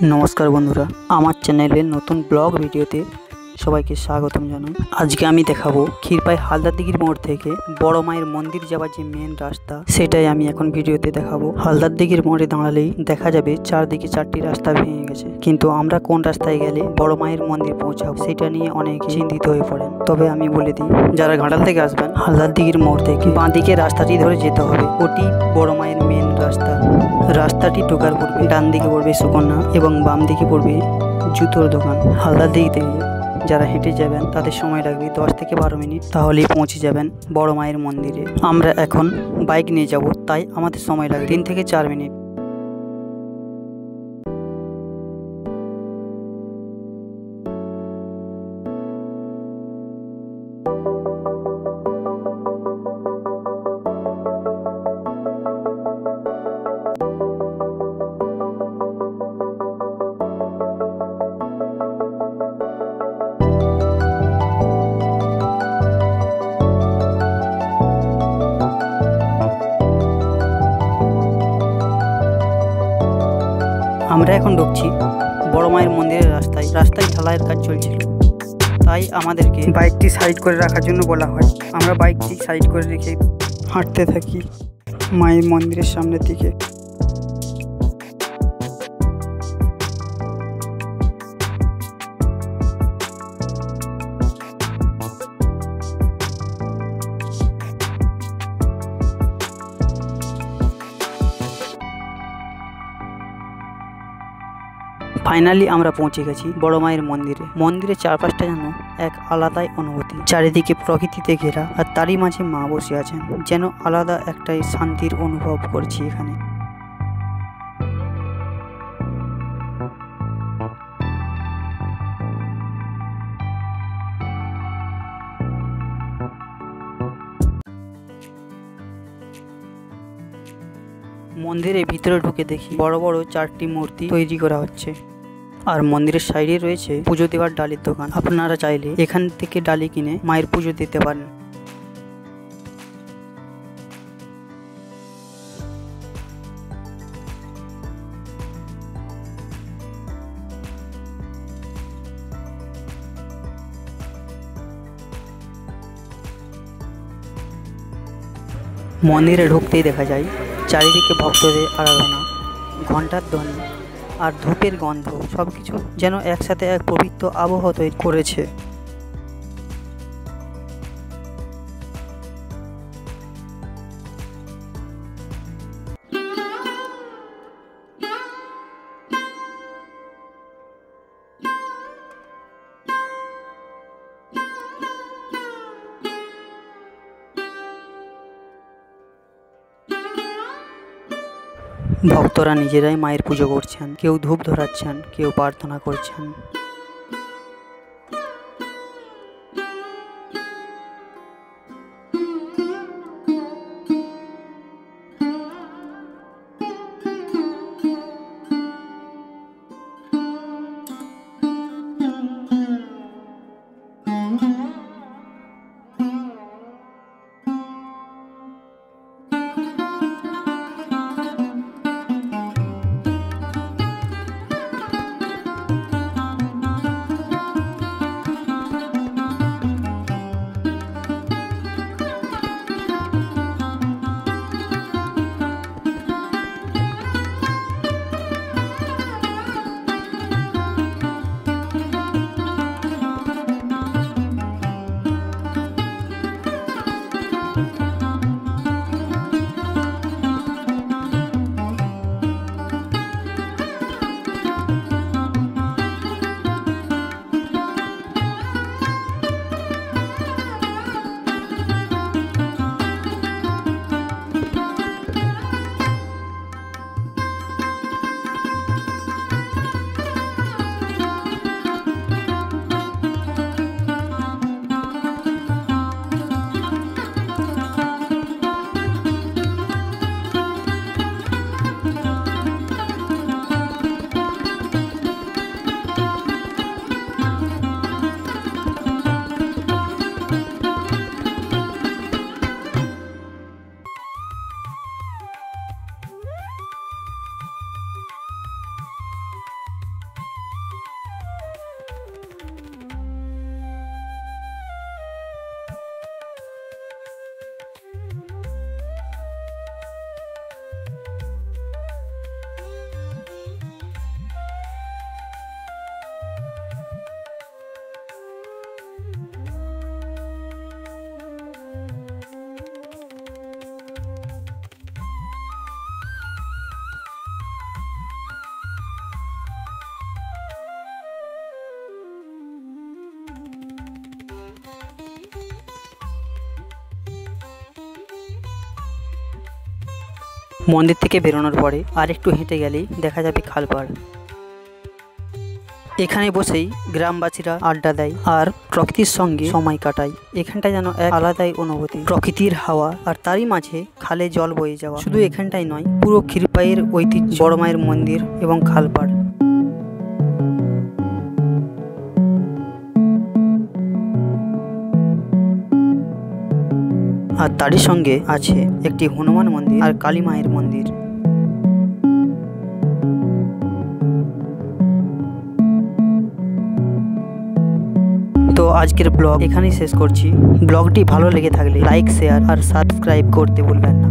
नमस्कार बंधुरा आमार चैनेले नतून ब्लग भिडियोते सबाइके स्वागतम जानाई। आज के आमी देखाबो क्षीरपाई हालदारदिघिर मोड़ थेके बड़ मायेर मंदिर जाबार जे मेन रास्ता सेटाई आमी एखन भिडियोते देखाबो। हालदारदिघिर मोड़े दाঁড়ালেই দেখা যাবে চারদিকে চারটি রাস্তা ভেঙে গেছে, কিন্তু আমরা কোন রাস্তায় গেলে বড় মায়ের মন্দির পৌঁছাবো সেটা নিয়ে অনেকে চিন্তিত হয়ে পড়েন। তবে আমি বলে দিই, যারা ঘাটাল থেকে আসবেন হালদারদিঘির মোড় থেকে বাঁ দিকে রাস্তাটি ধরে যেতে হবে, ওটি বড় মায়ের মেন রাস্তা। রাস্তাটি ঢোকার পূর্বে ডান দিকে পড়বে সুকন্যা এবং বাম দিকে পড়বে জুতোর দোকান। হালদারদিঘি থেকে যারা হেঁটে যাবেন তাদের সময় লাগবে 10 থেকে 12 মিনিট, তাহলেই পৌঁছে যাবেন বড় মায়ের মন্দিরে। আমরা এখন বাইক নিয়ে যাব, তাই আমাদের সময় লাগবে 3 থেকে 4 মিনিট। আমরা এখন ঢুকছি বড় মায়ের মন্দিরের রাস্তায়। রাস্তায় ঢালাইয়ের কাজ চলছিল, তাই আমাদেরকে বাইকটি সাইড করে রাখার জন্য বলা হয়। আমরা বাইকটি সাইড করে রেখে হাঁটতে থাকি মায়ের মন্দিরের সামনের দিকে। फाइनली आमरा पहुँचे गेছি बड़ मायेर मंदिरे। मंदिरेर चारपाशटा जेन एक आलादाई अनुभूति, चारिदिके प्रकृतिते घेरा और तारই माझे मा बसे आছেন, जेन आलादा एकटाई शांतिर अनुभव करছি एखाने। मंदिरेर भितरे ढुके देखी बड़ बड़ 4टी मूर्ति तैरी करा हच्छे और मंदिरेर साइडे रयेछे पुजो देवार डालिर दोकान। आपनारा चाइले एखान थेके डाली किने मायेर पुजो दिते पारेन। मंदिरे ढुकतेई देखा जाए चारिदिके भक्तদের आराधना, घंटार ध्वनि और धूपेर गन्ध सबकिछु जेन एकसाथे एक पवित्र आबहावा तैरि करेছে। भक्तरा निजेराई मायेर पुजो करছেন, केउ धूप धराচ্ছেন, केउ प्रार्थना करছেন। মন্দির থেকে বেরোনোর পরে আর একটু হেঁটে গেলেই দেখা যাবে খালপাড়। এখানে বসেই গ্রামবাসীরা আড্ডা দেয় আর প্রকৃতির সঙ্গে সময় কাটায়। এখানটা যেন এক আলাদাই অনুভূতি, প্রকৃতির হাওয়া আর তারই মাঝে খালে জল বয়ে যাওয়া। শুধু এখানটাই নয়, পুরো ক্ষীরপাইয়ের ঐতিহ্য, বড় মায়ের মন্দির এবং খালপাড়। আর তারই সঙ্গে আছে একটি হনুমান মন্দির আর কালী মায়ের মন্দির। তো আজকের ব্লগ এখানেই শেষ করছি। ব্লগটি ভালো লেগে থাকলে লাইক, শেয়ার আর সাবস্ক্রাইব করতে ভুলবেন না।